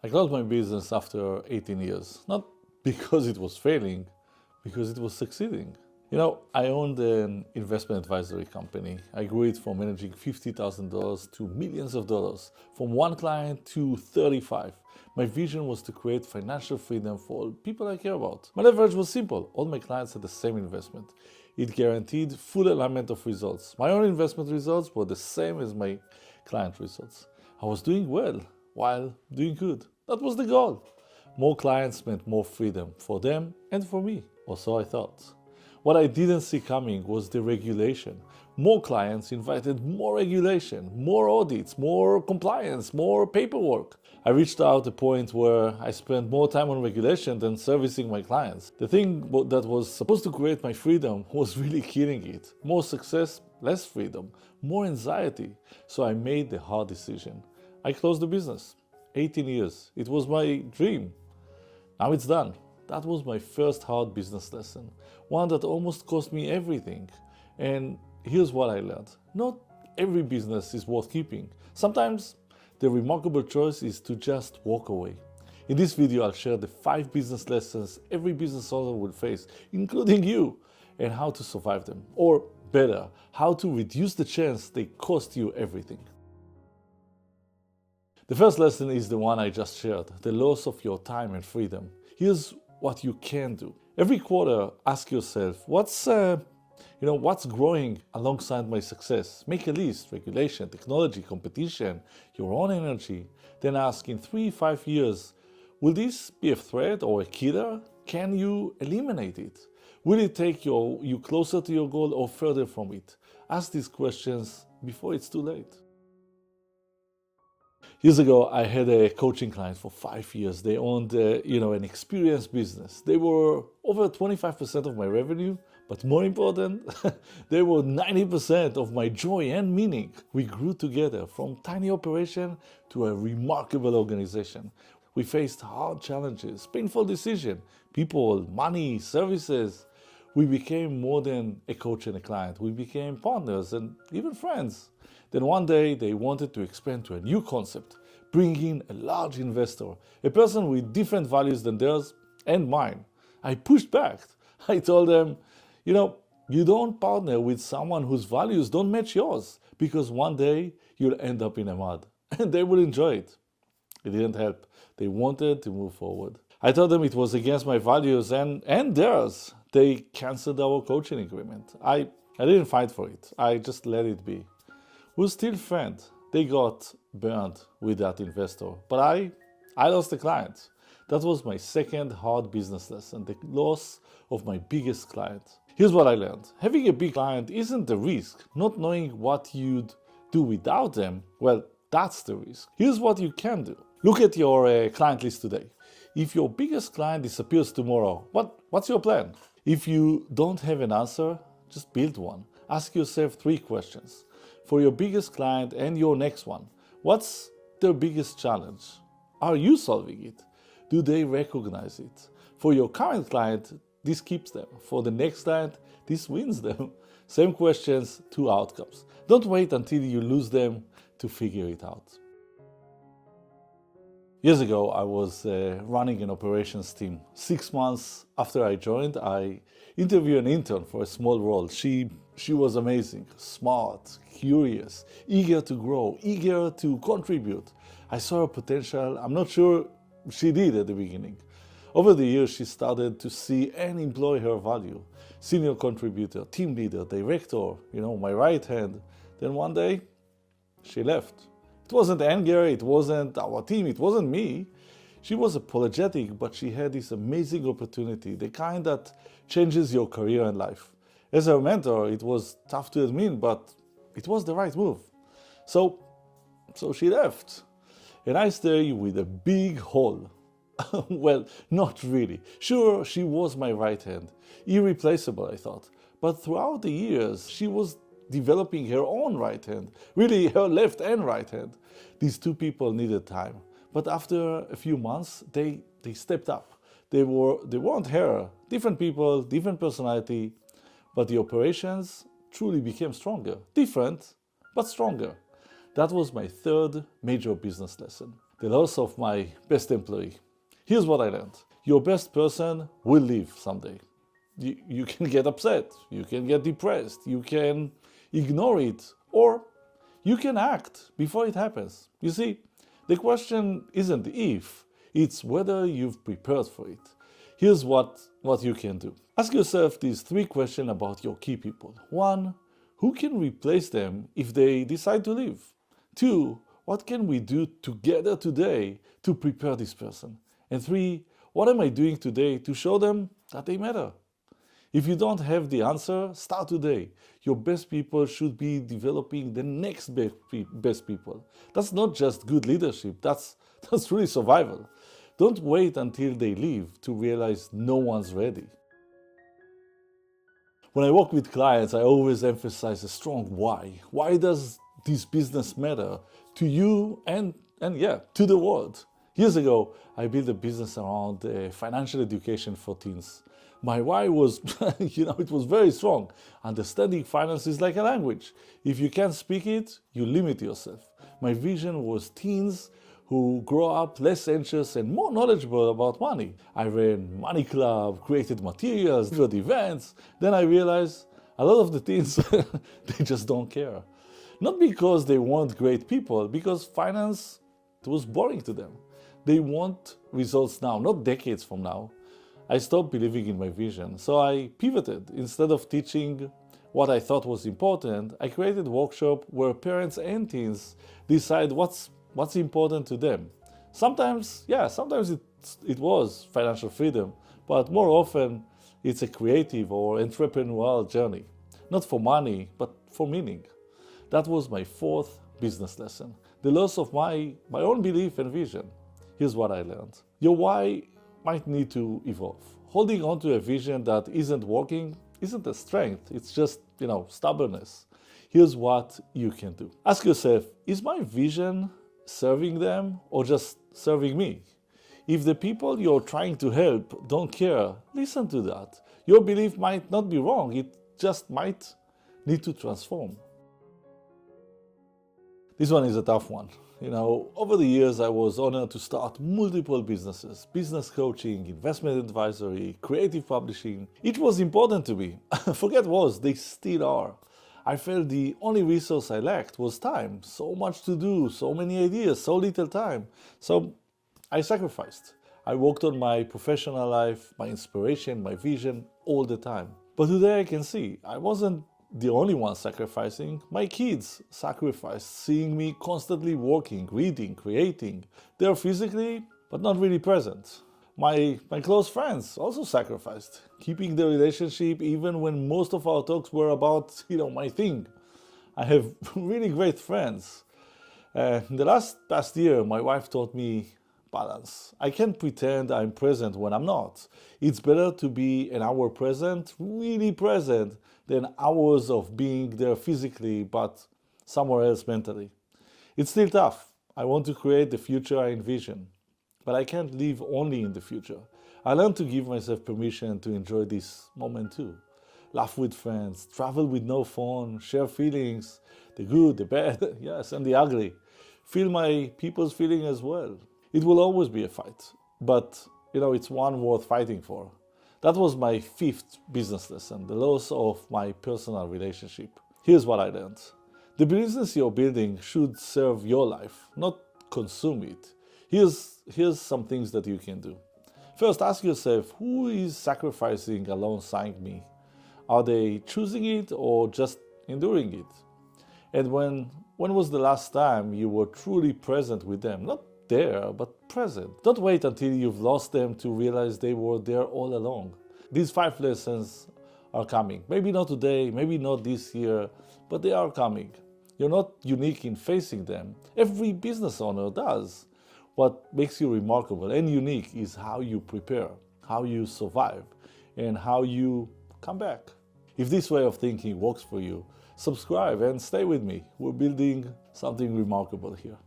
I closed my business after 18 years, not because it was failing, because it was succeeding. I owned an investment advisory company. I grew it from managing $50,000 to millions of dollars, from one client to 35. My vision was to create financial freedom for people I care about. My leverage was simple. All my clients had the same investment. It guaranteed full alignment of results. My own investment results were the same as my client results. I was doing well while doing good. That was the goal. More clients meant more freedom for them and for me, or so I thought. What I didn't see coming was the regulation. More clients invited more regulation, more audits, more compliance, more paperwork. I reached out a point where I spent more time on regulation than servicing my clients. The thing that was supposed to create my freedom was really killing it. More success, less freedom, more anxiety. So I made the hard decision. I closed the business. 18 years. It was my dream. Now it's done. That was my first hard business lesson, one that almost cost me everything. And here's what I learned. Not every business is worth keeping. Sometimes the remarkable choice is to just walk away. In this video, I'll share the 5 business lessons every business owner will face, including you, and how to survive them. Or better, how to reduce the chance they cost you everything. The first lesson is the one I just shared, the loss of your time and freedom. Here's what you can do. Every quarter, ask yourself, what's growing alongside my success? Make a list: regulation, technology, competition, your own energy. Then ask, in 3-5 years, will this be a threat or a killer? Can you eliminate it? Will it take you closer to your goal or further from it? Ask these questions before it's too late. Years ago, I had a coaching client for 5 years. They owned, an experience business. They were over 25% of my revenue, but more important, they were 90% of my joy and meaning. We grew together from tiny operation to a remarkable organization. We faced hard challenges, painful decisions, people, money, services. We became more than a coach and a client. We became partners and even friends. Then one day they wanted to expand to a new concept, bring in a large investor, a person with different values than theirs and mine. I pushed back. I told them, you don't partner with someone whose values don't match yours, because one day you'll end up in a mud and they will enjoy it. It didn't help. They wanted to move forward. I told them it was against my values and theirs. They canceled our coaching agreement. I didn't fight for it. I just let it be. We're still friends. They got burned with that investor, but I lost the client. That was my second hard business lesson, the loss of my biggest client. Here's what I learned. Having a big client isn't the risk. Not knowing what you'd do without them, well, that's the risk. Here's what you can do. Look at your client list today. If your biggest client disappears tomorrow, what's your plan? If you don't have an answer, just build one. Ask yourself 3 questions. For your biggest client and your next one, what's their biggest challenge? Are you solving it? Do they recognize it? For your current client, this keeps them. For the next client, this wins them. Same questions, 2 outcomes. Don't wait until you lose them to figure it out. Years ago, I was running an operations team. 6 months after I joined, I interviewed an intern for a small role. She was amazing, smart, curious, eager to grow, eager to contribute. I saw her potential. I'm not sure she did at the beginning. Over the years, she started to see and employ her value. Senior contributor, team leader, director, my right hand. Then one day, she left. It wasn't anger, it wasn't our team, it wasn't me. She was apologetic, but she had this amazing opportunity, the kind that changes your career and life. As her mentor, it was tough to admit, but it was the right move. So she left. And I stayed with a big hole. Well, not really. Sure, she was my right hand. Irreplaceable, I thought. But throughout the years, she was developing her own right hand. Really, her left and right hand. These 2 people needed time. But after a few months, they stepped up. They weren't her. Different people, different personality. But the operations truly became stronger. Different, but stronger. That was my 3rd major business lesson. the loss of my best employee. Here's what I learned. Your best person will leave someday. You can get upset, you can get depressed, you can ignore it, or you can act before it happens. You see, the question isn't if, it's whether you've prepared for it. Here's what you can do. Ask yourself these 3 questions about your key people. 1, who can replace them if they decide to leave? 2, what can we do together today to prepare this person? And 3, what am I doing today to show them that they matter? If you don't have the answer, start today. Your best people should be developing the next best people. That's not just good leadership, that's really survival. Don't wait until they leave to realize no one's ready. When I work with clients, I always emphasize a strong why. Why does this business matter to you and to the world? Years ago, I built a business around financial education for teens. My why was, it was very strong. Understanding finance is like a language. If you can't speak it, you limit yourself. My vision was teens who grow up less anxious and more knowledgeable about money. I ran Money Club, created materials, did events. Then I realized a lot of the teens, they just don't care. Not because they weren't great people, because finance was boring to them. They want results now, not decades from now. I stopped believing in my vision, so I pivoted. Instead of teaching what I thought was important, I created a workshop where parents and teens decide what's important to them. Sometimes it was financial freedom, but more often it's a creative or entrepreneurial journey. Not for money, but for meaning. That was my 4th business lesson. The loss of my own belief and vision. Here's what I learned. Your why might need to evolve. Holding on to a vision that isn't working isn't a strength, it's just, stubbornness. Here's what you can do. Ask yourself, is my vision serving them or just serving me? If the people you're trying to help don't care, listen to that. Your belief might not be wrong, it just might need to transform. This one is a tough one. Over the years, I was honored to start multiple businesses, business coaching, investment advisory, creative publishing. It was important to me. Forget was, they still are. I felt the only resource I lacked was time. So much to do, so many ideas, so little time. So I sacrificed. I worked on my professional life, my inspiration, my vision all the time. But today I can see I wasn't the only one sacrificing. My kids sacrificed, seeing me constantly working, reading, creating. They're physically, but not really present. My close friends also sacrificed, keeping the relationship even when most of our talks were about, my thing. I have really great friends. In the past year, my wife taught me balance. I can't pretend I'm present when I'm not. It's better to be an hour present, really present, than hours of being there physically, but somewhere else mentally. It's still tough. I want to create the future I envision, but I can't live only in the future. I learned to give myself permission to enjoy this moment too. Laugh with friends, travel with no phone, share feelings, the good, the bad, yes, and the ugly. Feel my people's feeling as well. It will always be a fight, but it's one worth fighting for. That was my 5th business lesson, the loss of my personal relationship. Here's what I learned. The business you're building should serve your life, not consume it. Here's some things that you can do. First, ask yourself, who is sacrificing alongside me? Are they choosing it or just enduring it? And when was the last time you were truly present with them? Not there, but present. Don't wait until you've lost them to realize they were there all along. These 5 lessons are coming. Maybe not today, maybe not this year, but they are coming. You're not unique in facing them. Every business owner does. What makes you remarkable and unique is how you prepare, how you survive, and how you come back. If this way of thinking works for you, subscribe and stay with me. We're building something remarkable here.